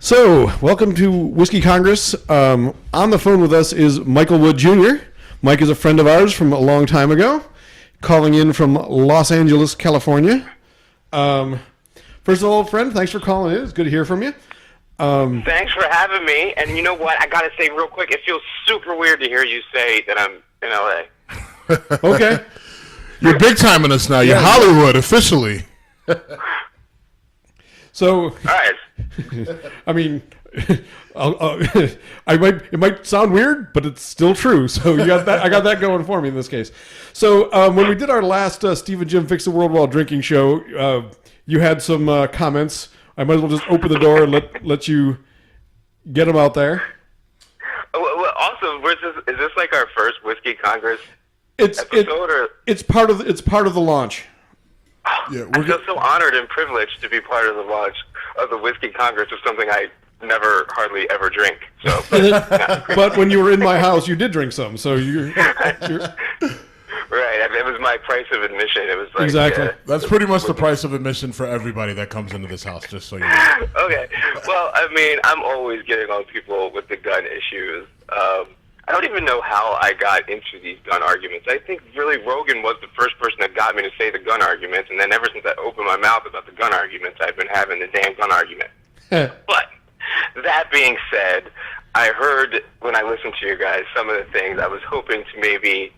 So, welcome to Whiskey Congress. On the phone with us is Michael Wood Jr. Mike is a friend of ours from a long time ago, calling in from Los Angeles, California. First of all, friend, thanks for calling in. It's good to hear from you. Thanks for having me. And you know what? I got to say real quick, it feels super weird to hear you say that I'm in L.A. Okay. You're big timing us now. You're Hollywood, officially. So, All right. I mean, it might sound weird, but it's still true. So you got that. I got that going for me in this case. So when we did our last Steve and Jim Fix the World While Drinking show, you had some comments. I might as well just open the door and let you get them out there. Well, also, is this like our first Whiskey Congress episode? or? It's part of the launch. Yeah, I feel so honored and privileged to be part of the launch of the Whiskey Congress of something I never hardly ever drink. So, But when you were in my house, you did drink some. So you're right. I mean, it was my price of admission. It was like exactly. That's pretty much the price of admission for everybody that comes into this house, just so you know. Okay. Well, I mean, I'm always getting on people with the gun issues. I don't even know how I got into these gun arguments. I think really Rogan was the first person that got me to say the gun arguments, and then ever since I opened my mouth about the gun arguments, I've been having the damn gun argument. But that being said, I heard when I listened to you guys some of the things I was hoping to maybe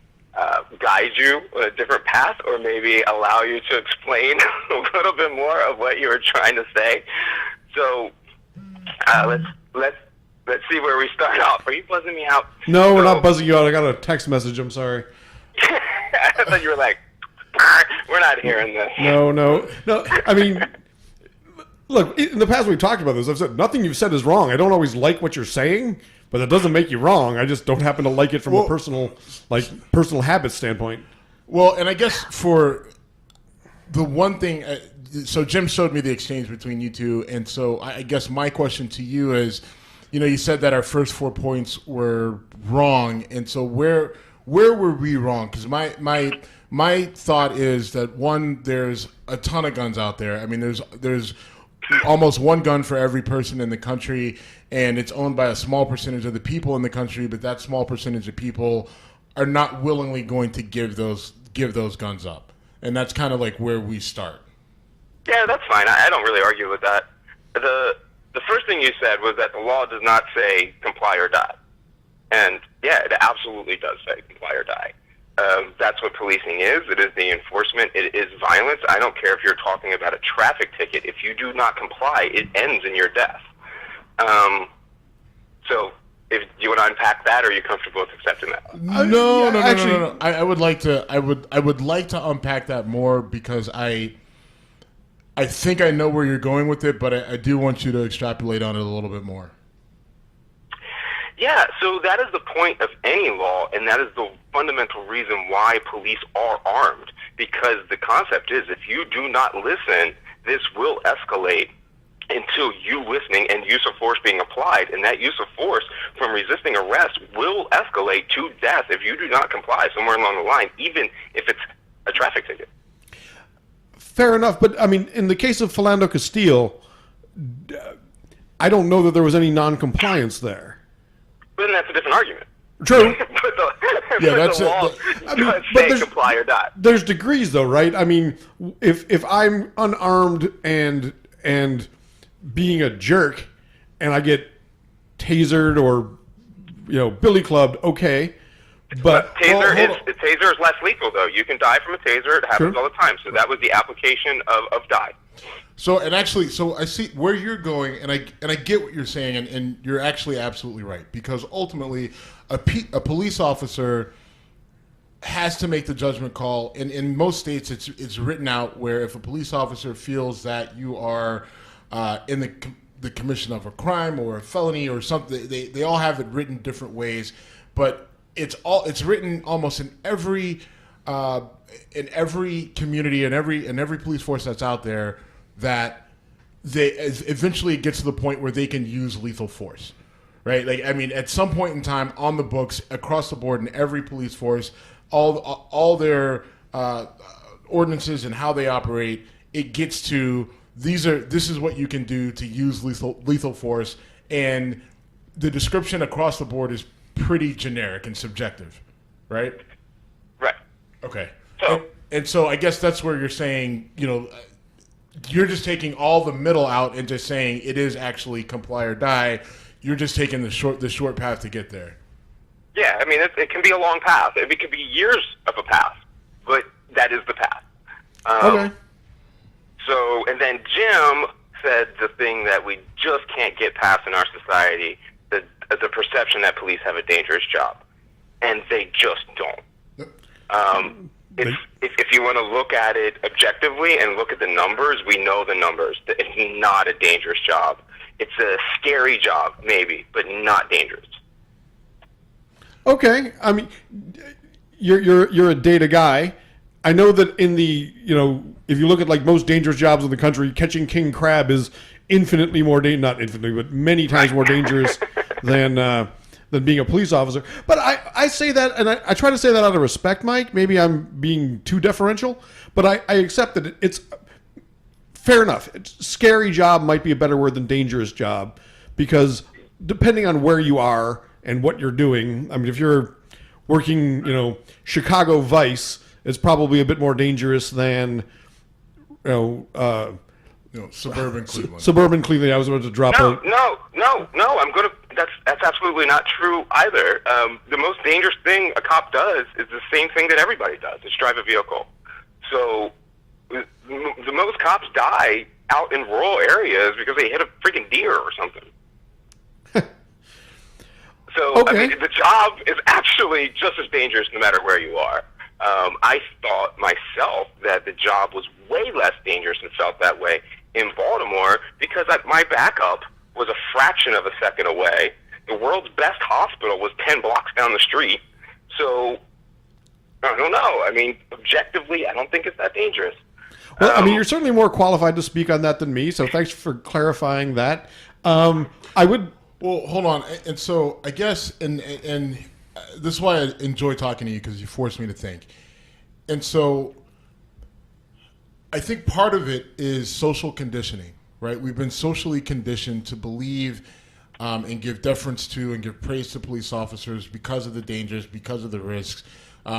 guide you on a different path, or maybe allow you to explain a little bit more of what you were trying to say. So let's see where we start off. Are you buzzing me out? No, we're not buzzing you out. I got a text message. I'm sorry. I thought you were like, we're not hearing this. No. I mean, look, in the past we've talked about this. I've said nothing you've said is wrong. I don't always like what you're saying, but that doesn't make you wrong. I just don't happen to like it from a personal habit standpoint. Well, and I guess for the one thing, so Jim showed me the exchange between you two, and so I guess my question to you is, you said that our first 4 points were wrong, and so where were we wrong? Because my thought is that, one, there's a ton of guns out there. I mean, there's almost one gun for every person in the country, and it's owned by a small percentage of the people in the country, but that small percentage of people are not willingly going to give those guns up. And that's kind of like where we start. Yeah, that's fine. I don't really argue with that. The first thing you said was that the law does not say comply or die. And yeah, it absolutely does say comply or die. That's what policing is. It is the enforcement. It is violence. I don't care if you're talking about a traffic ticket. If you do not comply, it ends in your death. So if you want to unpack that, or are you comfortable with accepting that? No. I would like to unpack that more, because I think I know where you're going with it, but I do want you to extrapolate on it a little bit more. Yeah, so that is the point of any law, and that is the fundamental reason why police are armed, because the concept is, if you do not listen, this will escalate until you listening and use of force being applied, and that use of force from resisting arrest will escalate to death if you do not comply somewhere along the line, even if it's a traffic ticket. Fair enough, but I mean, in the case of Philando Castile, I don't know that there was any non-compliance there. But then that's a different argument. True. The law does say comply or die. There's degrees, though, right? I mean, if I'm unarmed and being a jerk, and I get tasered or billy clubbed, okay. But taser is less lethal, though. You can die from a taser. It happens all the time. So that was the application of die. So I see where you're going, and I get what you're saying, and you're actually absolutely right, because ultimately a police officer has to make the judgment call. And in most states, it's written out where if a police officer feels that you are in the commission of a crime or a felony or something, they all have it written different ways, but it's written almost in every community and every police force that's out there, that they eventually it gets to the point where they can use lethal force, right? Like, I mean, at some point in time on the books across the board in every police force, all their ordinances and how they operate, it gets to this is what you can do to use lethal force, and the description across the board is pretty generic and subjective, right? Right. Okay. So, and so I guess that's where you're saying, you're just taking all the middle out and just saying it is actually comply or die. You're just taking the short path to get there. yeah, I mean, it can be a long path. It could be years of a path, but that is the path. Okay. So, and then Jim said the thing that we just can't get past in our society, the perception that police have a dangerous job, and they just don't. If you want to look at it objectively and look at the numbers, we know the numbers. It's not a dangerous job. It's a scary job, maybe, but not dangerous. Okay, I mean, you're a data guy. I know that in the if you look at like most dangerous jobs in the country, catching king crab is infinitely more not infinitely, but many times more dangerous than being a police officer. But I say that, and I try to say that out of respect, Mike. Maybe I'm being too deferential, but I accept that it's fair enough. Scary job might be a better word than dangerous job, because depending on where you are and what you're doing, I mean, if you're working, Chicago Vice, it's probably a bit more dangerous than, suburban Cleveland. Suburban Cleveland. I was about to drop No. That's absolutely not true either. The most dangerous thing a cop does is the same thing that everybody does. It's drive a vehicle. So the most cops die out in rural areas because they hit a freaking deer or something. So, Okay. I mean, the job is actually just as dangerous no matter where you are. I thought myself that the job was way less dangerous and felt that way in Baltimore because my backup was a fraction of a second away. The world's best hospital was 10 blocks down the street. So, I don't know. I mean, objectively, I don't think it's that dangerous. Well, I mean, you're certainly more qualified to speak on that than me, so thanks for clarifying that. I would... Well, hold on. And so I guess, and this is why I enjoy talking to you, because you force me to think. And so I think part of it is social conditioning, right? We've been socially conditioned to believe and give deference to and give praise to police officers because of the dangers, because of the risks,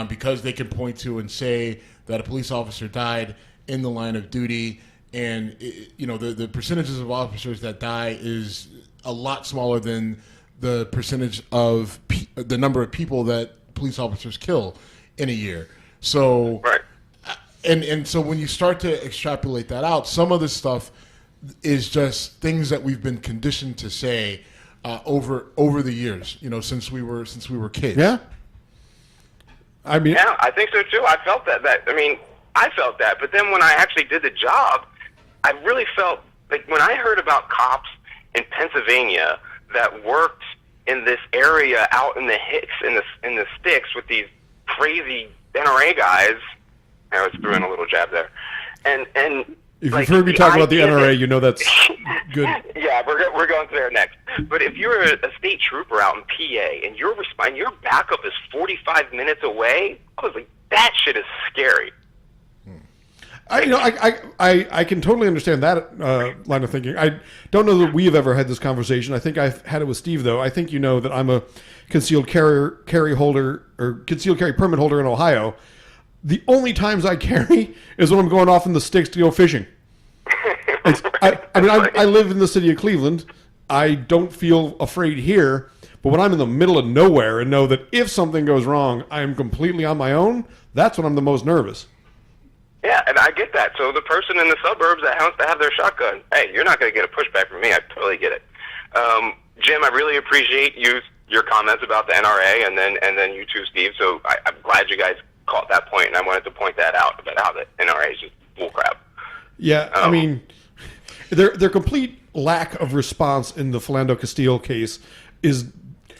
because they can point to and say that a police officer died in the line of duty. And, the percentages of officers that die is a lot smaller than the percentage of the number of people that police officers kill in a year. So, Right. And so when you start to extrapolate that out, some of the stuff is just things that we've been conditioned to say over the years, since we were kids. Yeah? I mean... Yeah, I think so too. I felt that. I felt that. But then when I actually did the job, I really felt like when I heard about cops in Pennsylvania that worked in this area out in the hicks, in the sticks with these crazy NRA guys. I was throwing a little jab there. And If you've heard me talk about the NRA, you know that's good. Yeah, we're going there next. But if you're a state trooper out in PA and your backup is 45 minutes away, I was like, that shit is scary. I can totally understand that line of thinking. I don't know that we have ever had this conversation. I think I've had it with Steve, though. I think you know that I'm a concealed carry holder or concealed carry permit holder in Ohio. The only times I carry is when I'm going off in the sticks to go fishing. I live in the city of Cleveland. I don't feel afraid here, but when I'm in the middle of nowhere and know that if something goes wrong, I am completely on my own, that's when I'm the most nervous. Yeah, and I get that. So the person in the suburbs that wants to have their shotgun, hey, you're not going to get a pushback from me. I totally get it. Jim, I really appreciate your comments about the NRA, and then you too, Steve. So I'm glad you guys caught that point, and I wanted to point that out about how the NRA is just bullcrap. Yeah, I mean, their complete lack of response in the Philando Castile case is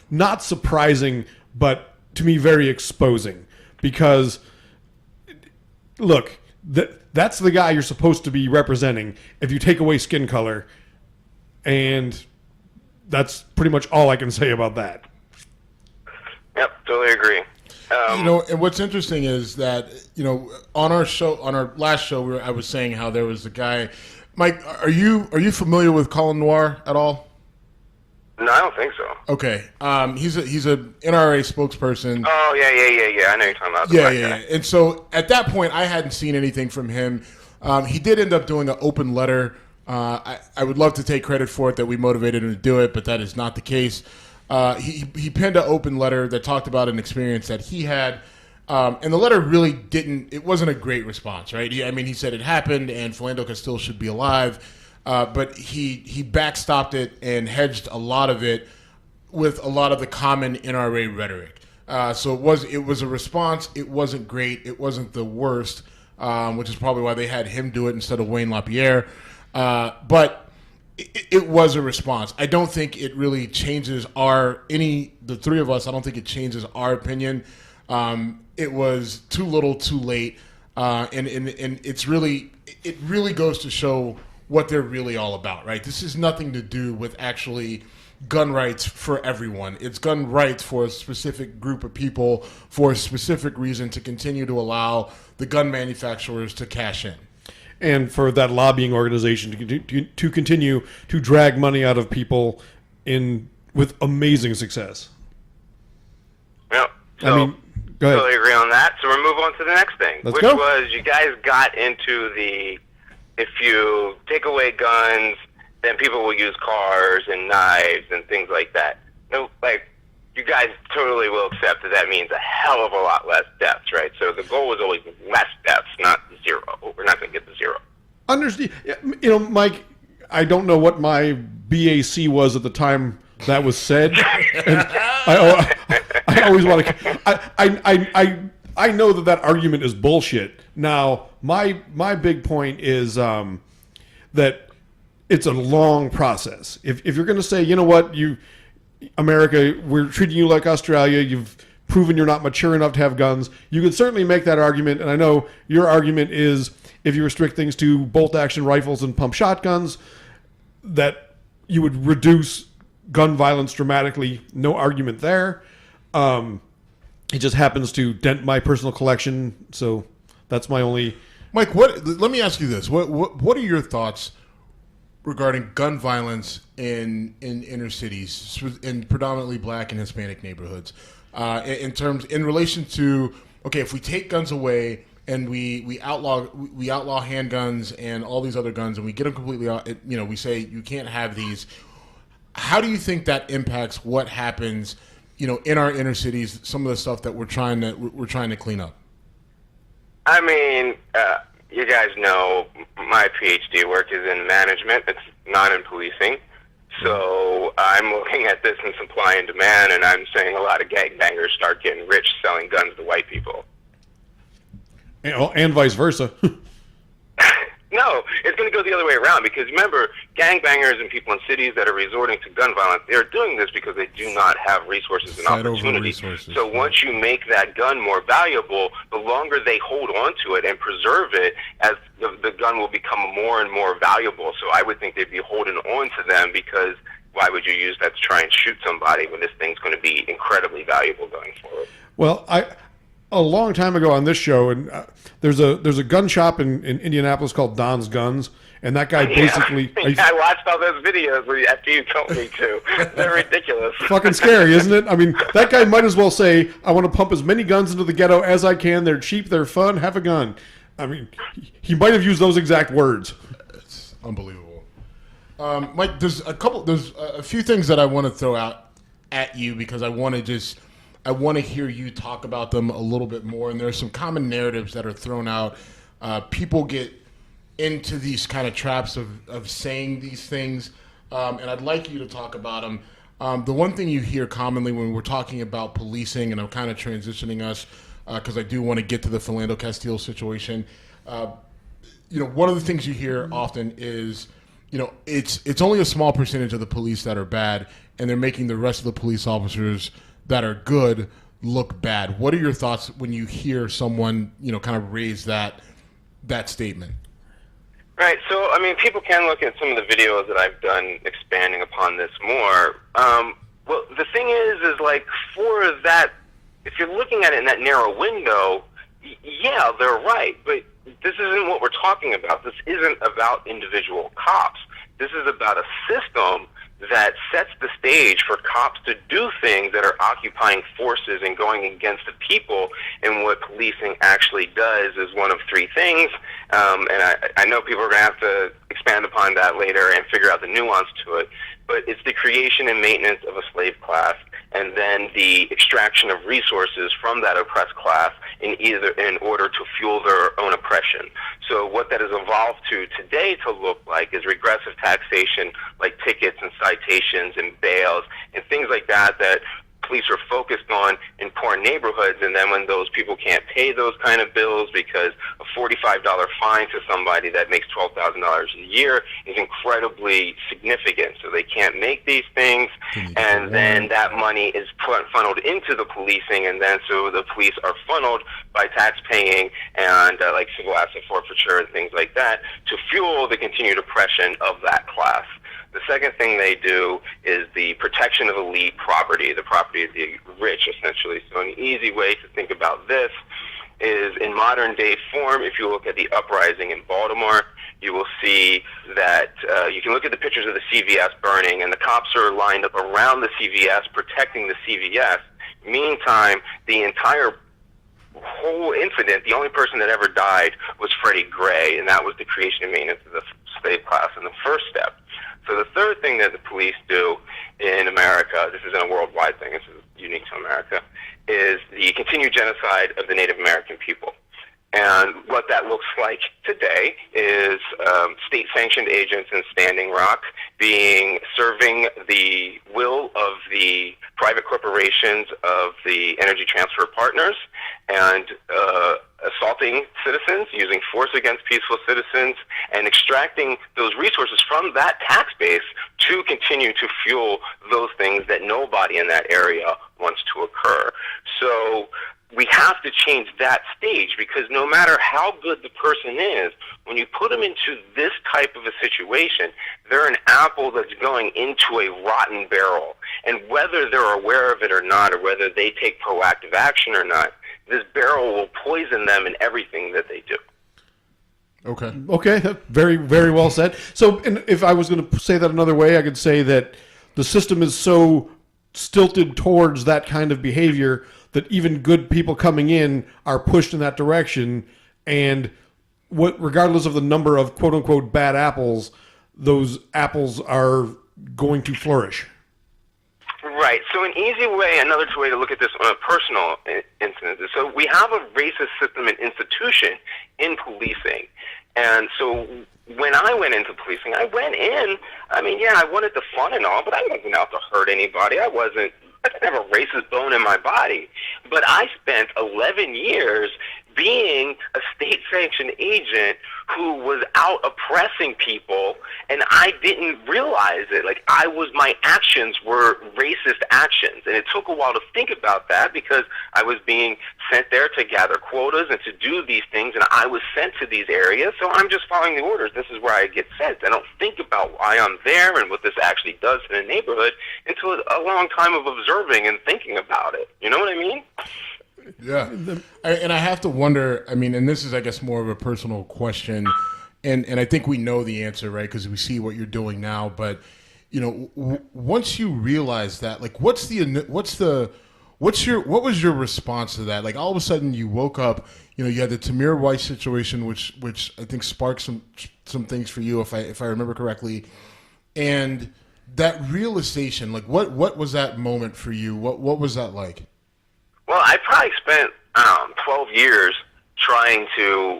not surprising, but to me very exposing. Because, look, that's the guy you're supposed to be representing if you take away skin color, and that's pretty much all I can say about that. Yep, totally agree. And what's interesting is that, on our last show, I was saying how there was a guy Mike, are you familiar with Colin Noir at all? No, I don't think so. Okay, he's a NRA spokesperson. Oh yeah. I know you're talking about. Yeah. And so at that point, I hadn't seen anything from him. He did end up doing an open letter. I would love to take credit for it that we motivated him to do it, but that is not the case. He penned an open letter that talked about an experience that he had. And the letter really it wasn't a great response, right? He said it happened and Philando Castile should be alive, but he backstopped it and hedged a lot of it with a lot of the common NRA rhetoric. So it was a response. It wasn't great. It wasn't the worst, which is probably why they had him do it instead of Wayne LaPierre. But it was a response. I don't think it really changes the three of us. I don't think it changes our opinion. It was too little, too late, and it really goes to show what they're really all about, right? This has nothing to do with actually gun rights for everyone. It's gun rights for a specific group of people for a specific reason to continue to allow the gun manufacturers to cash in. And for that lobbying organization to continue to drag money out of people with amazing success. Yep. So, go ahead. Totally agree on that. So we'll move on to the next thing, Let's go. was you guys got into if you take away guns, then people will use cars and knives and things like that. No, you guys totally will accept that means a hell of a lot less deaths, right? So the goal was always less deaths, not zero. We're not going to get to zero. Understand? Mike, I don't know what my BAC was at the time that was said. And I always want to. I know that argument is bullshit. Now, my big point is that it's a long process. If you're going to say, you know what, America, we're treating you like Australia, you've proven you're not mature enough to have guns, you can certainly make that argument. And I know your argument is if you restrict things to bolt-action rifles and pump shotguns, that you would reduce gun violence dramatically. No argument there. It just happens to dent my personal collection, so that's my only... Mike, let me ask you this. What are your thoughts regarding gun violence in inner cities, in predominantly black and Hispanic neighborhoods, in relation to, okay, if we take guns away and we outlaw handguns and all these other guns and we get them completely out, we say you can't have these. How do you think that impacts what happens, in our inner cities? Some of the stuff that we're trying to clean up. You guys know my PhD work is in management. It's not in policing. So I'm looking at this in supply and demand, and I'm saying a lot of gangbangers start getting rich selling guns to white people. And vice versa. No, it's going to go the other way around, because remember, gangbangers and people in cities that are resorting to gun violence, they're doing this because they do not have resources and opportunities. So once you make that gun more valuable, the longer they hold on to it and preserve it, as the gun will become more and more valuable. So I would think they'd be holding on to them, because why would you use that to try and shoot somebody when this thing's going to be incredibly valuable going forward? Well, a long time ago on this show, and there's a gun shop in Indianapolis called Don's Guns, and that guy basically... I watched all those videos after you told me to. They're ridiculous. Fucking scary, isn't it? That guy might as well say, I want to pump as many guns into the ghetto as I can. They're cheap, they're fun, have a gun. He might have used those exact words. It's unbelievable. Mike, there's a few things that I want to throw out at you, because I want to hear you talk about them a little bit more. And there's some common narratives that are thrown out. People get into these kind of traps of saying these things, and I'd like you to talk about them. The one thing you hear commonly when we're talking about policing, and I'm kind of transitioning us because I do want to get to the Philando Castile situation. One of the things you hear often is, it's only a small percentage of the police that are bad, and they're making the rest of the police officers that are good look bad. What are your thoughts when you hear someone, kind of raise that statement? Right. So, people can look at some of the videos that I've done expanding upon this more. Well, the thing is for that, if you're looking at it in that narrow window, yeah, they're right. But this isn't what we're talking about. This isn't about individual cops. This is about a system that sets the stage for cops to do things that are occupying forces and going against the people. And what policing actually does is one of three things. And I know people are going to have to expand upon that later and figure out the nuance to it. But it's the creation and maintenance of a slave class, and then the extraction of resources from that oppressed class in order to fuel their own oppression. So what that has evolved to today to look like is regressive taxation, like tickets and citations and bails and things like that police are focused on in poor neighborhoods, and then when those people can't pay those kind of bills because a $45 fine to somebody that makes $12,000 a year is incredibly significant. So they can't make these things, and then that money is funneled into the policing, and then so the police are funneled by tax paying and like civil asset forfeiture and things like that to fuel the continued oppression of that class. The second thing they do is the protection of elite property, the property of the rich, essentially. So an easy way to think about this is in modern day form. If you look at the uprising in Baltimore, you will see that you can look at the pictures of the CVS burning, and the cops are lined up around the CVS protecting the CVS. Meantime, the entire whole incident, the only person that ever died was Freddie Gray, and that was the creation and maintenance of the slave class in the first step. So the third thing that the police do in America, this isn't a worldwide thing, this is unique to America, is the continued genocide of the Native American people. And what that looks like today is state-sanctioned agents in Standing Rock serving the will of the private corporations of the Energy Transfer Partners and assaulting citizens, using force against peaceful citizens, and extracting those resources from that tax base to continue to fuel those things that nobody in that area wants to occur. So we have to change that stage, because no matter how good the person is, when you put them into this type of a situation, they're an apple that's going into a rotten barrel. And whether they're aware of it or not, or whether they take proactive action or not, this barrel will poison them in everything that they do. Okay, very, very well said. So, and if I was going to say that another way, I could say that the system is so stilted towards that kind of behavior that even good people coming in are pushed in that direction, and regardless of the number of quote unquote bad apples, those apples are going to flourish. Right. So an easy way, another way to look at this on a personal instance is, so we have a racist system and institution in policing. And so when I went into policing, I went in, I wanted the fun and all, but I wasn't out to hurt anybody. I didn't have a racist bone in my body. But I spent 11 years being a state-sanctioned agent who was out oppressing people, and I didn't realize it. My actions were racist actions, and it took a while to think about that, because I was being sent there to gather quotas and to do these things, and I was sent to these areas, so I'm just following the orders. This is where I get sent. I don't think about why I'm there and what this actually does to the neighborhood until a long time of observing and thinking about it. You know what I mean? Yeah. And I have to wonder, and this is, I guess, more of a personal question, and I think we know the answer, right, because we see what you're doing now, but, once you realize that, what was your response to that? All of a sudden you woke up, you had the Tamir Weiss situation, which I think sparked some things for you, if I remember correctly, and that realization, what was that moment for you? What was that like? Well, I probably spent 12 years trying to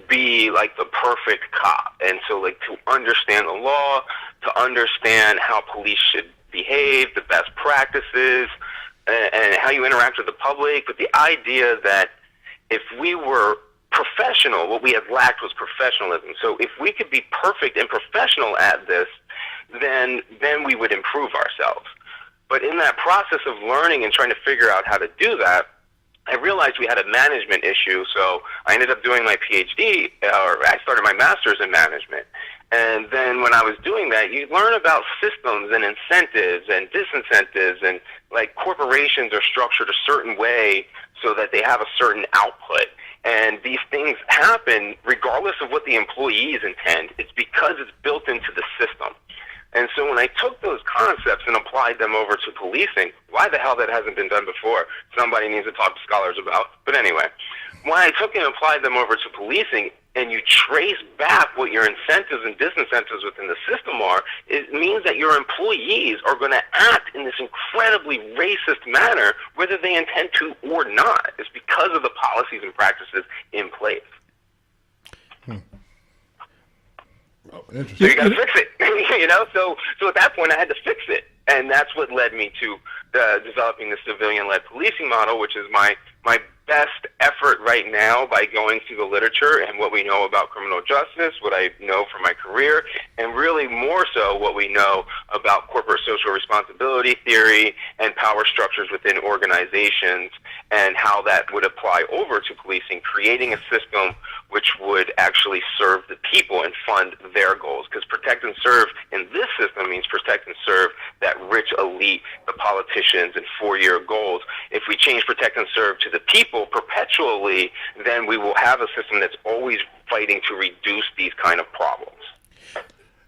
be the perfect cop, and so to understand the law, to understand how police should behave, the best practices, and how you interact with the public. But the idea that if we were professional, what we had lacked was professionalism. So if we could be perfect and professional at this, then we would improve ourselves. But in that process of learning and trying to figure out how to do that, I realized we had a management issue, so I ended up doing my PhD, or I started my master's in management. And then when I was doing that, you learn about systems and incentives and disincentives, and corporations are structured a certain way so that they have a certain output. And these things happen regardless of what the employees intend. It's because it's built into the system. And so when I took those concepts and applied them over to policing, why the hell that hasn't been done before, somebody needs to talk to scholars about. But anyway, when I took and applied them over to policing, and you trace back what your incentives and disincentives within the system are, it means that your employees are going to act in this incredibly racist manner, whether they intend to or not. It's because of the policies and practices in place. Oh, interesting. So you got to fix it, So at that point, I had to fix it, and that's what led me to developing the civilian-led policing model, which is my best effort right now by going through the literature and what we know about criminal justice, what I know from my career, and really more so what we know about corporate social responsibility theory and power structures within organizations and how that would apply over to policing, creating a system which would actually serve the people and fund their goals. Because protect and serve in this system means protect and serve that rich elite, the politicians, and four-year goals. If we change protect and serve to the people perpetually, then we will have a system that's always fighting to reduce these kind of problems.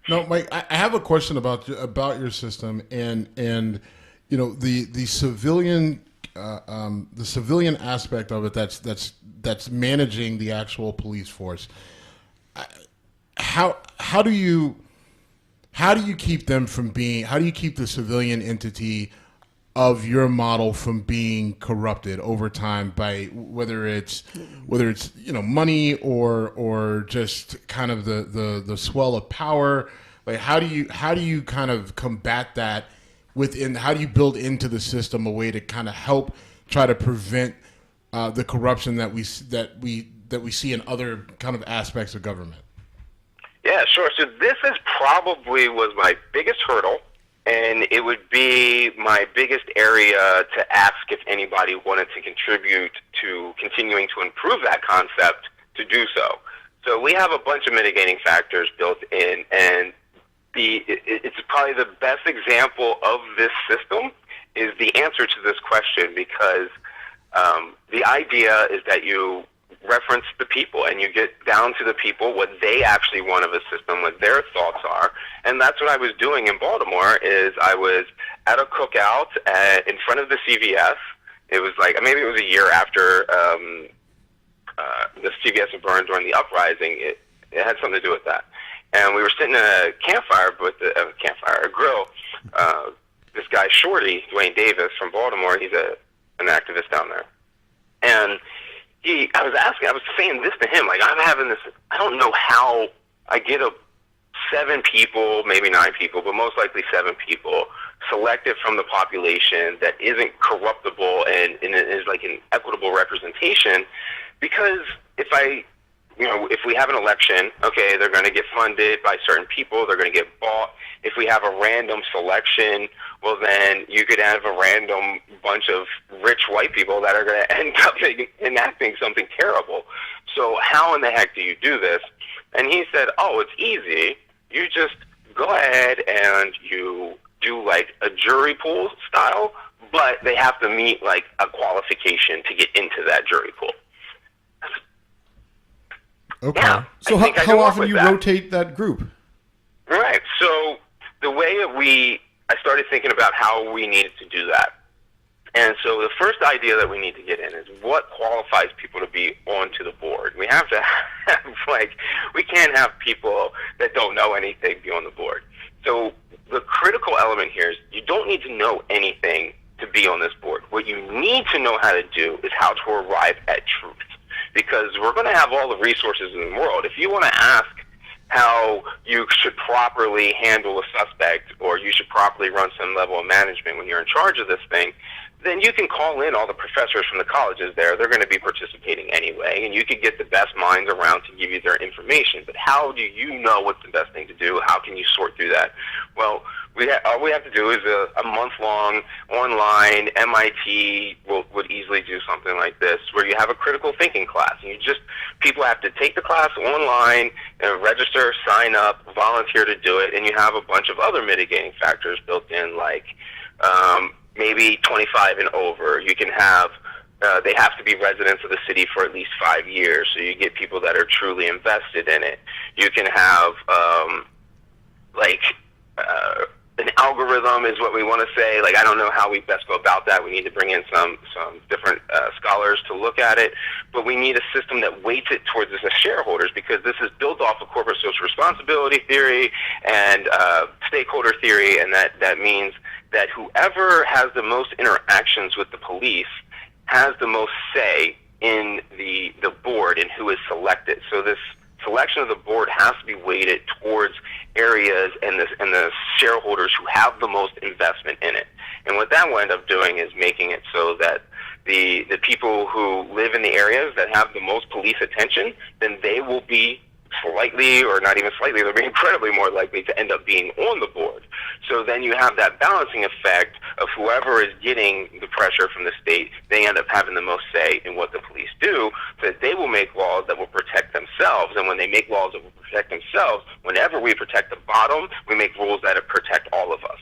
No, Mike, I have a question about your system and the civilian aspect of it that's managing the actual police force. How do you keep them from being? How do you keep the civilian entity of your model from being corrupted over time by whether it's money or just kind of the swell of power? Like how do you kind of combat that within? How do you build into the system a way to kind of help try to prevent the corruption that we see in other kind of aspects of government? Yeah, sure. So this is probably was my biggest hurdle. And it would be my biggest area to ask if anybody wanted to contribute to continuing to improve that concept to do so. So we have a bunch of mitigating factors built in, and it's probably the best example of this system is the answer to this question, because the idea is that you reference the people and you get down to the people, what they actually want of a system, what their thoughts are. And that's what I was doing in Baltimore. Is I was at a cookout in front of the CVS. It was like maybe it was a year after the CVS had burned during the uprising. It had something to do with that. And we were sitting at a campfire with a grill. This guy Shorty, Dwayne Davis from Baltimore, he's an activist down there, and I was saying this to him, like, I'm having this, I don't know how I get 7 people, maybe 9 people, but most likely 7 people selected from the population that isn't corruptible and is like an equitable representation, because if we have an election, okay, they're going to get funded by certain people, they're going to get bought. If we have a random selection, well, then you could have a random bunch of rich white people that are going to end up enacting something terrible. So how in the heck do you do this? And he said, oh, it's easy. You just go ahead and you do like a jury pool style, but they have to meet like a qualification to get into that jury pool. Okay. Yeah, So how often do you rotate that group? Right. So the way that I started thinking about how we needed to do that. And so the first idea that we need to get in is what qualifies people to be onto the board. We have to have, we can't have people that don't know anything be on the board. So the critical element here is you don't need to know anything to be on this board. What you need to know how to do is how to arrive at truth. Because we're going to have all the resources in the world. If you want to ask how you should properly handle a suspect or you should properly run some level of management when you're in charge of this thing, then you can call in all the professors from the colleges there. They're going to be participating anyway, and you could get the best minds around to give you their information. But how do you know what's the best thing to do? How can you sort through that? Well, all we have to do is a month-long online MIT would easily do something like this, where you have a critical thinking class, and people have to take the class online, register, sign up, volunteer to do it, and you have a bunch of other mitigating factors built in, like maybe 25 and over. You can have they have to be residents of the city for at least 5 years, so you get people that are truly invested in it. You can have an algorithm is what we want to say. Like, I don't know how we best go about that. We need to bring in some different scholars to look at it, but we need a system that weights it towards us as shareholders, because this is built off of corporate social responsibility theory and stakeholder theory, and that means that whoever has the most interactions with the police has the most say in the board and who is selected. So this selection of the board has to be weighted towards areas and the shareholders who have the most investment in it. And what that will end up doing is making it so that the people who live in the areas that have the most police attention, then they will be slightly, or not even slightly, they'll be incredibly more likely to end up being on the board. So then you have that balancing effect of whoever is getting the pressure from the state, they end up having the most say in what the police do, so that they will make laws that will protect themselves. And when they make laws that will protect themselves, whenever we protect the bottom, we make rules that protect all of us.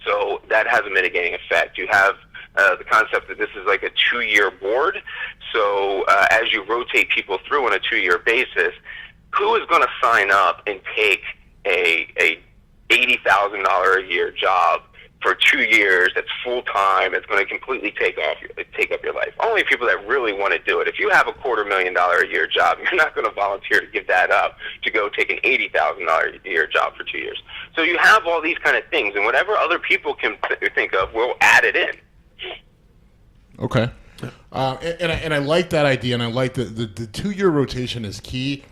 So that has a mitigating effect. You have the concept that this is like a 2-year board. So as you rotate people through on a 2-year basis, who is going to sign up and take a $80,000 a year job for 2 years that's full time? It's going to completely take up your life. Only people that really want to do it. If you have a $250,000 a year job, you're not going to volunteer to give that up to go take an $80,000 a year job for 2 years. So you have all these kind of things, and whatever other people can think of, we'll add it in. Okay. And I like that idea, and I like the 2-year rotation is key.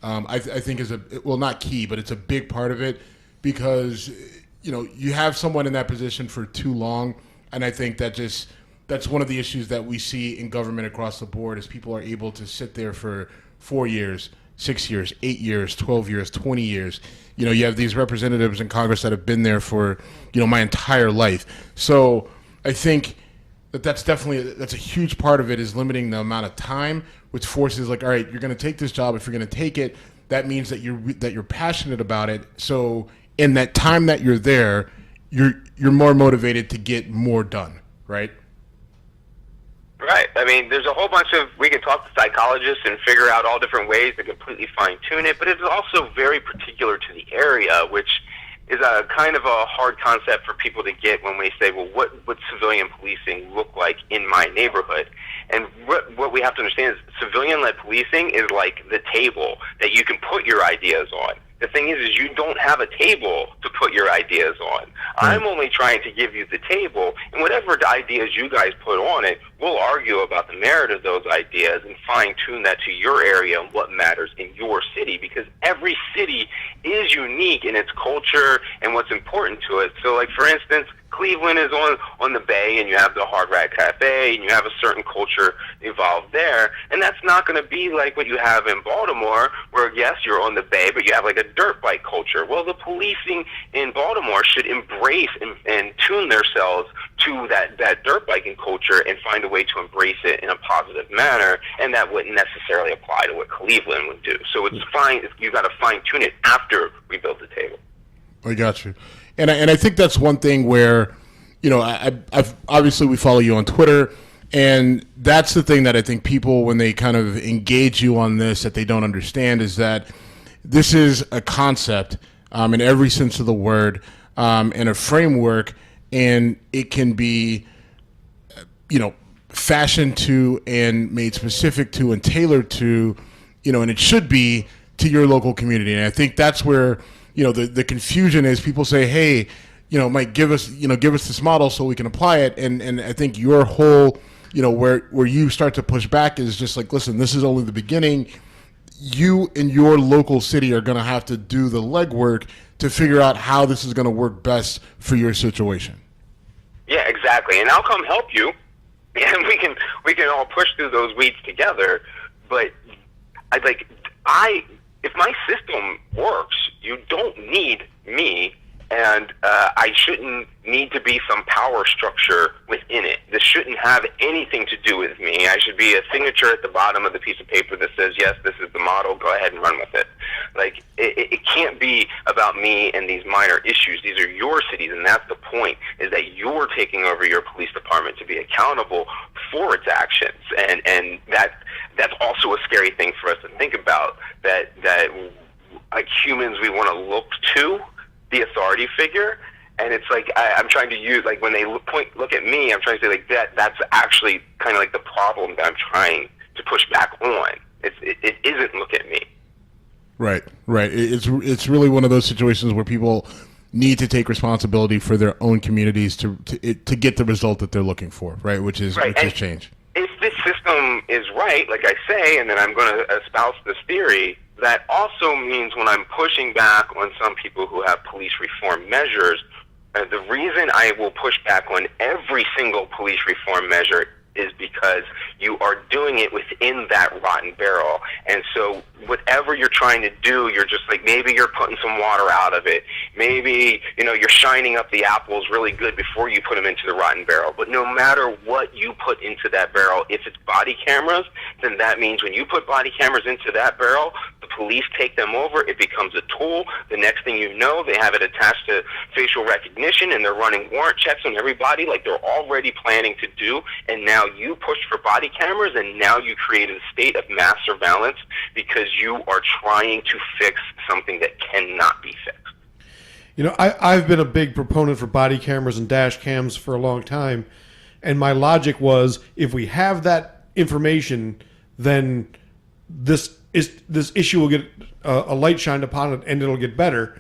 I think is not key, but it's a big part of it, because you have someone in that position for too long, and I think that's one of the issues that we see in government across the board, is people are able to sit there for 4 years, 6 years, 8 years, 12 years, 20 years. You have these representatives in Congress that have been there for my entire life. So I think that's a huge part of it, is limiting the amount of time, which forces, like, all right, you're going to take this job. If you're going to take it, that means that you're passionate about it. So in that time that you're there, you're more motivated to get more done, right? Right. I mean, there's a whole bunch of, we can talk to psychologists and figure out all different ways to completely fine tune it, but it's also very particular to the area, which is a kind of a hard concept for people to get when we say, well, what would civilian policing look like in my neighborhood? And what we have to understand is civilian-led policing is like the table that you can put your ideas on. The thing is you don't have a table to put your ideas on. I'm only trying to give you the table, and whatever ideas you guys put on it, we'll argue about the merit of those ideas and fine-tune that to your area and what matters in your city, because every city is unique in its culture and what's important to it. So, like, for instance, Cleveland is on the Bay, and you have the Hard Rock Cafe, and you have a certain culture involved there, and that's not going to be like what you have in Baltimore, where, yes, you're on the Bay, but you have like a dirt bike culture. Well, the policing in Baltimore should embrace and tune themselves to that dirt biking culture and find a way to embrace it in a positive manner, and that wouldn't necessarily apply to what Cleveland would do. So it's fine. You got to fine tune it after we build the table. I got you. And I think that's one thing where, I've obviously we follow you on Twitter, and that's the thing that I think people, when they kind of engage you on this, that they don't understand, is that this is a concept in every sense of the word, and a framework, and it can be, fashioned to and made specific to and tailored to, and it should be to your local community. And I think that's where the confusion is. People say, hey, Mike, give us this model so we can apply it. And I think your whole, where you start to push back is just like, listen, this is only the beginning. You in your local city are going to have to do the legwork to figure out how this is going to work best for your situation. Yeah, exactly. And I'll come help you, and we can all push through those weeds together. But if my system works, you don't need me, and I shouldn't need to be some power structure within it. This shouldn't have anything to do with me. I should be a signature at the bottom of the piece of paper that says, yes, this is the model, go ahead and run with it. Like, it can't be about me and these minor issues. These are your cities, and that's the point, is that you're taking over your police department to be accountable for its actions, and that's also a scary thing for us to think about. That like humans, we want to look to the authority figure, and it's like I'm trying to use, like, when they look at me, I'm trying to say, like, that's actually kind of like the problem that I'm trying to push back on. It isn't look at me. Right. It's really one of those situations where people need to take responsibility for their own communities to get the result that they're looking for, right? Which is change. If this system is right, like I say, and then I'm going to espouse this theory, that also means when I'm pushing back on some people who have police reform measures, the reason I will push back on every single police reform measure is because you are doing it within that rotten barrel. And so whatever you're trying to do, you're just like, maybe you're putting some water out of it. Maybe, you're shining up the apples really good before you put them into the rotten barrel. But no matter what you put into that barrel, if it's body cameras, then that means when you put body cameras into that barrel, the police take them over, it becomes a tool. The next thing you know, they have it attached to facial recognition, and they're running warrant checks on everybody like they're already planning to do. And now you pushed for body cameras, and now you created a state of mass surveillance because you are trying to fix something that cannot be fixed. I've been a big proponent for body cameras and dash cams for a long time, and my logic was, if we have that information, then this issue will get a light shined upon it, and it'll get better.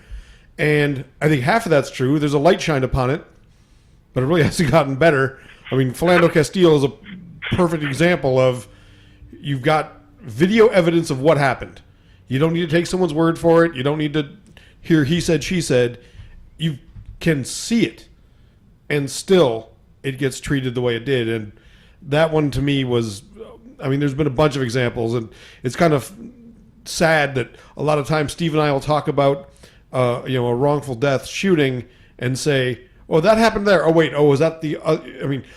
And I think half of that's true. There's a light shined upon it, but it really hasn't gotten better. I mean, Philando Castile is a perfect example of, you've got video evidence of what happened. You don't need to take someone's word for it. You don't need to hear he said, she said. You can see it, and still it gets treated the way it did. And that one to me was, there's been a bunch of examples, and it's kind of sad that a lot of times Steve and I will talk about a wrongful death shooting and say, oh, that happened there. Oh, wait. Oh, was that the...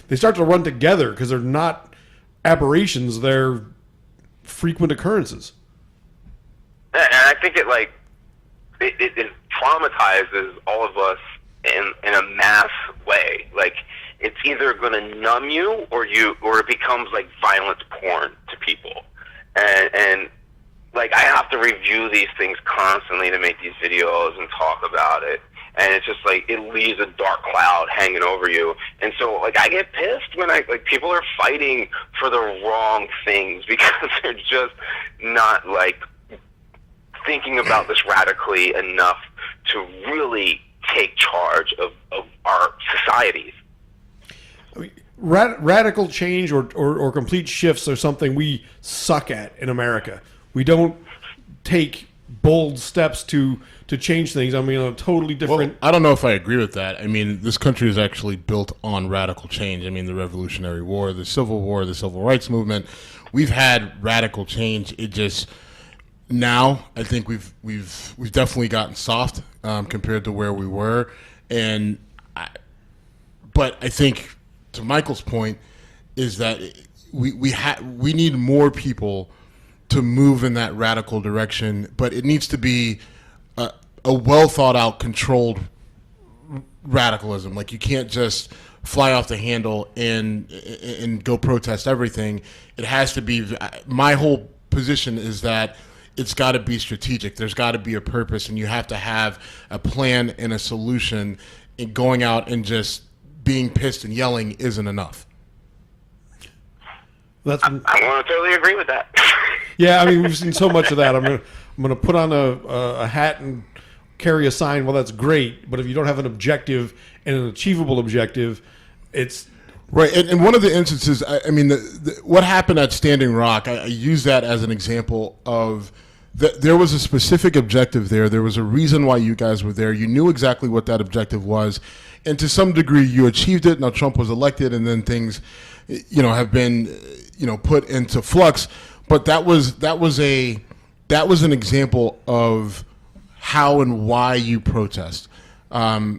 they start to run together because they're not aberrations. They're frequent occurrences. And I think it traumatizes all of us in a mass way. Like, it's either going to numb you or it becomes like violent porn to people. And like, I have to review these things constantly to make these videos and talk about it. And it's just like, it leaves a dark cloud hanging over you. And so, like, I get pissed when people are fighting for the wrong things because they're just not, like, thinking about this radically enough to really take charge of our societies. Radical change or complete shifts are something we suck at in America. We don't take bold steps to change things. A totally different... Well, I don't know if I agree with that. This country is actually built on radical change. The Revolutionary War, the Civil War, the Civil Rights Movement. We've had radical change. It just... Now, I think we've definitely gotten soft compared to where we were. But I think, to Michael's point, is that we need more people to move in that radical direction, but it needs to be a well thought out, controlled radicalism. Like, you can't just fly off the handle and go protest everything. It has to be. My whole position is that it's got to be strategic. There's got to be a purpose, and you have to have a plan and a solution. And going out and just being pissed and yelling isn't enough. I want to totally agree with that. Yeah, we've seen so much of that. I'm gonna put on a hat and carry a sign. Well, that's great, but if you don't have an objective and an achievable objective, it's right. And one of the instances, what happened at Standing Rock, I use that as an example of that. There was a specific objective there. There was a reason why you guys were there. You knew exactly what that objective was, and to some degree, you achieved it. Now Trump was elected, and then things, have been, put into flux. But that was an example of how and why you protest. I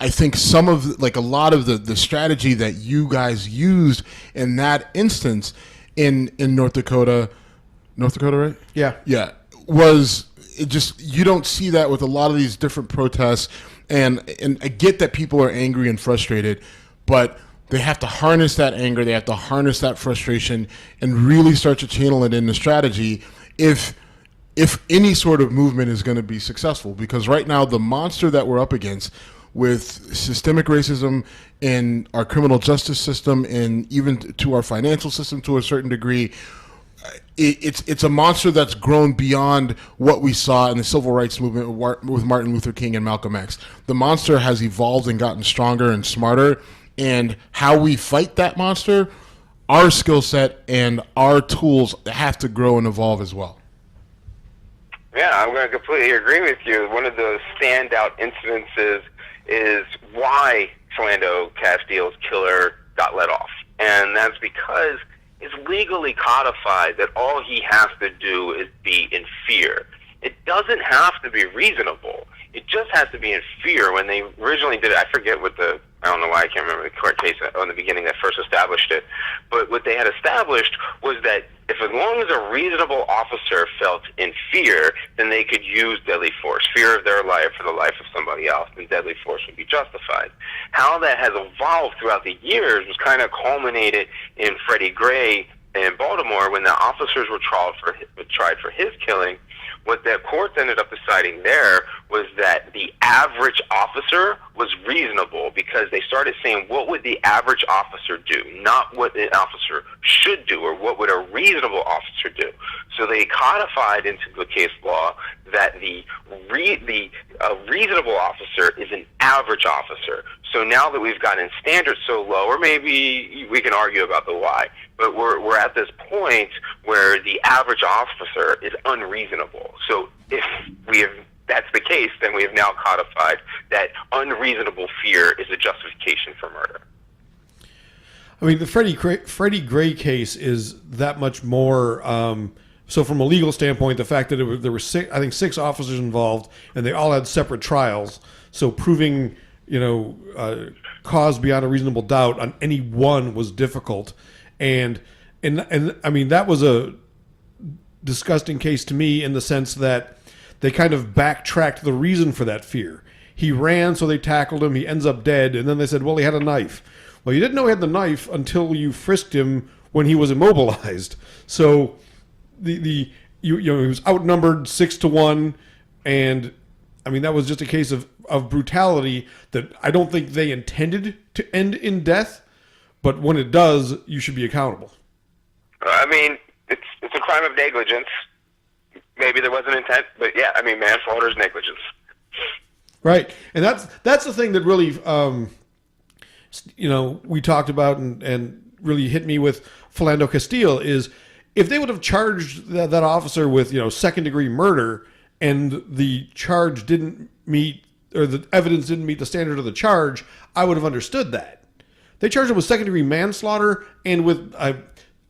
think a lot of the strategy that you guys used in that instance in North Dakota, right? Yeah. Was it just, you don't see that with a lot of these different protests, and I get that people are angry and frustrated, but they have to harness that anger, they have to harness that frustration, and really start to channel it into strategy if any sort of movement is going to be successful. Because right now, the monster that we're up against with systemic racism in our criminal justice system and even to our financial system to a certain degree, it's a monster that's grown beyond what we saw in the civil rights movement with Martin Luther King and Malcolm X. The monster has evolved and gotten stronger and smarter, and how we fight that monster, our skill set and our tools have to grow and evolve as well. Yeah, I'm going to completely agree with you. One of the standout incidences is why Philando Castile's killer got let off. And that's because it's legally codified that all he has to do is be in fear. It doesn't have to be reasonable. It just has to be in fear. When they originally did it, I forget what I don't know why I can't remember the court case on the beginning that first established it, but what they had established was that if as long as a reasonable officer felt in fear, then they could use deadly force, fear of their life or the life of somebody else, then deadly force would be justified. How that has evolved throughout the years was kind of culminated in Freddie Gray in Baltimore when the officers were tried for his killing. What the courts ended up deciding there was that the average officer was reasonable, because they started saying, what would the average officer do? Not what an officer should do or what would a reasonable officer do. So they codified into the case law that a reasonable officer is an average officer. So now that we've gotten standards so low, or maybe we can argue about the why, but we're at this point where the average officer is unreasonable. So if that's the case, then we have now codified that unreasonable fear is a justification for murder. I mean, the Freddie Gray case is that much more. So from a legal standpoint, the fact that there were six officers involved, and they all had separate trials. So proving, cause beyond a reasonable doubt on any one was difficult, and I mean, that was a disgusting case to me in the sense that they kind of backtracked the reason for that fear. He ran, so they tackled him. He ends up dead, and then they said, well, he had a knife. Well, you didn't know he had the knife until you frisked him when he was immobilized. So he was outnumbered 6-1, and I mean, that was just a case of brutality that I don't think they intended to end in death, but when it does, you should be accountable. I mean, it's a crime of negligence. Maybe there wasn't intent, but yeah, I mean, manslaughter is negligence. Right, and that's the thing that really, we talked about and really hit me with Philando Castile is if they would have charged that officer with second-degree murder and the charge didn't meet, or the evidence didn't meet the standard of the charge, I would have understood that. They charged him with second-degree manslaughter and with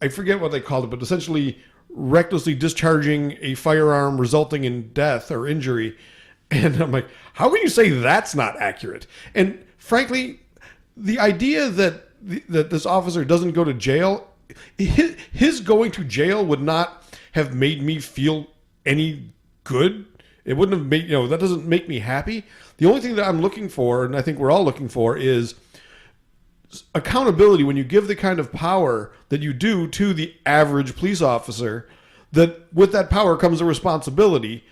I forget what they called it, but essentially recklessly discharging a firearm resulting in death or injury. And I'm like, how can you say that's not accurate? And frankly, the idea that this officer doesn't go to jail, his going to jail would not have made me feel any good. It wouldn't have made, that doesn't make me happy. The only thing that I'm looking for, and I think we're all looking for, is accountability when you give the kind of power that you do to the average police officer, that with that power comes a responsibility,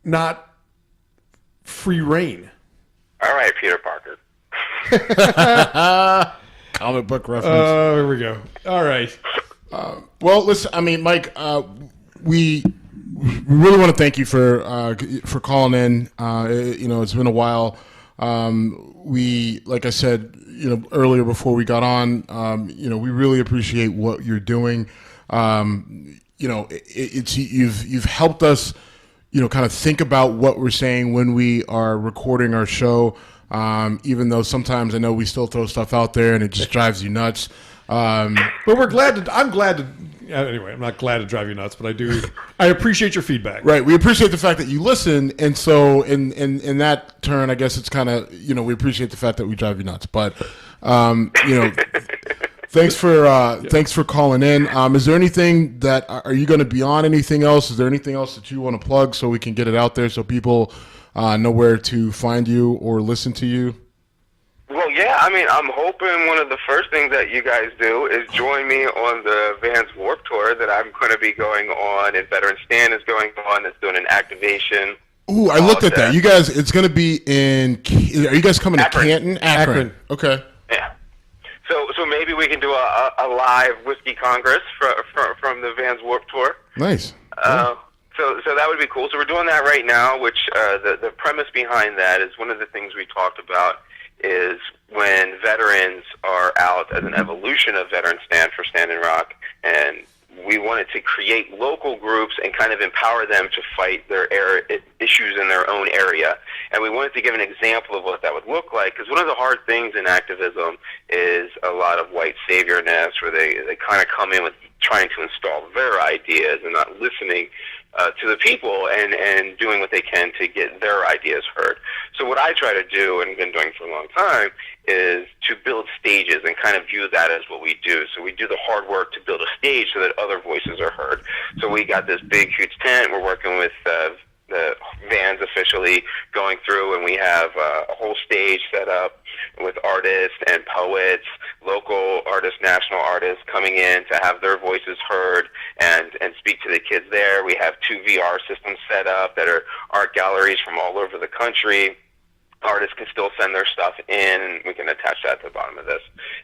not free reign. All right, Peter Parker. Comic book reference. Oh, here we go. All right. Well, listen, I mean, Mike, we really want to thank you for calling in. It's been a while. We, like I said, earlier before we got on, we really appreciate what you're doing. You've helped us, kind of think about what we're saying when we are recording our show. Even though sometimes I know we still throw stuff out there and it just drives you nuts. But I'm glad to. Anyway, I'm not glad to drive you nuts, but I appreciate your feedback. Right. We appreciate the fact that you listen. And so in that turn, I guess it's kind of, we appreciate the fact that we drive you nuts. But, thanks for calling in. Is there anything are you going to be on anything else? Is there anything else that you want to plug so we can get it out there so people know where to find you or listen to you? Well, Yeah, I mean, I'm hoping one of the first things that you guys do is join me on the Vans Warped Tour that I'm going to be going on, and Veteran Stand is going on. It's doing an activation. Ooh, I looked at that. You guys, it's going to be in. Are you guys coming Akron. to Canton? Akron. Okay. Yeah. So maybe we can do a live whiskey congress from the Vans Warped Tour. Nice. So that would be cool. So we're doing that right now, which the premise behind that is one of the things we talked about is when veterans are out as an evolution of Veteran Stand for Stand and Rock, and we wanted to create local groups and kind of empower them to fight their issues in their own area. And we wanted to give an example of what that would look like, because one of the hard things in activism is a lot of white saviorness, where they kind of come in with trying to install their ideas and not listening to the people and doing what they can to get their ideas heard. So what I try to do, and been doing for a long time, is to build stages and kind of view that as what we do. So we do the hard work to build a stage so that other voices are heard. So we got this big, huge tent. We're working with the Vans officially going through, and we have a whole stage set up with artists and poets, local artists, national artists coming in to have their voices heard and speak to the kids there. We have 2 VR systems set up that are art galleries from all over the country. Artists can still send their stuff in, and we can attach that to the bottom of this.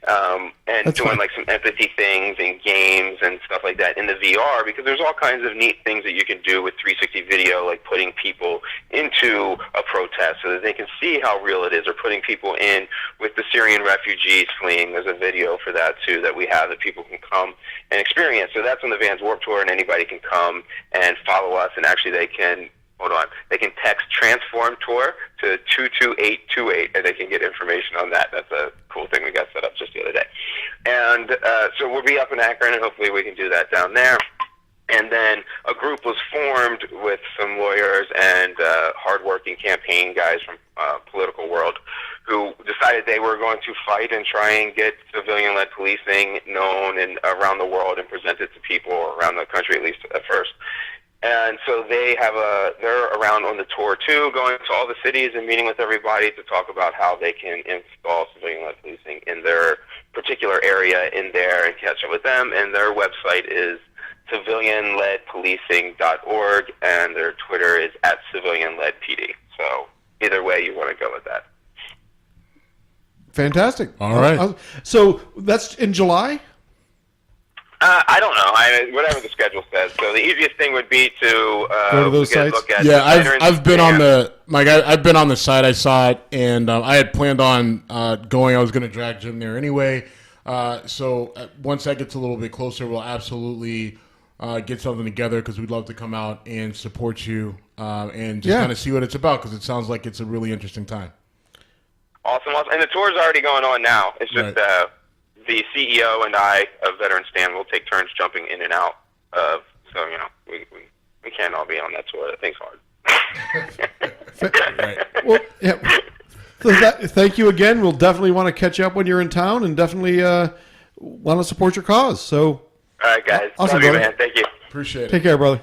And That's doing fun. like some empathy things and games and stuff like that in the VR, because there's all kinds of neat things that you can do with 360 video, like putting people into a protest so that they can see how real it is, or putting people in with the Syrian refugees fleeing. There's a video for that too that we have that people can come and experience. So that's on the Vans Warped Tour, and anybody can come and follow us, and actually they can text Transform Tour to 22828, and they can get information on that. That's a cool thing we got set up just the other day. And so we'll be up in Akron, and hopefully we can do that down there. And then a group was formed with some lawyers and hardworking campaign guys from political world who decided they were going to fight and try and get civilian-led policing known and around the world and presented to people around the country, at least at first. And so they're around on the tour too, going to all the cities and meeting with everybody to talk about how they can install civilian-led policing in their particular area in there and catch up with them. And their website is civilianledpolicing.org, and their Twitter is @civilianledpd. So either way you want to go with that. Fantastic. All right. So that's in July? I don't know. Whatever the schedule says. So the easiest thing would be to go to those get a sites. look at Yeah, the I've been on I've been on the site. I saw it, and I had planned on going. I was going to drag Jim there anyway. So once that gets a little bit closer, we'll absolutely get something together, because we'd love to come out and support you and just kind of see what it's about, because it sounds like it's a really interesting time. Awesome. And the tour's already going on now. It's just Right. The CEO and I of Veteran Stand will take turns jumping in and out of. So we can't all be on that tour. That thing's hard. Right. Well, yeah. So thank you again. We'll definitely want to catch up when you're in town, and definitely want to support your cause. So, All right, guys. Awesome, Love you, brother. man. Thank you. Appreciate it. take care, brother.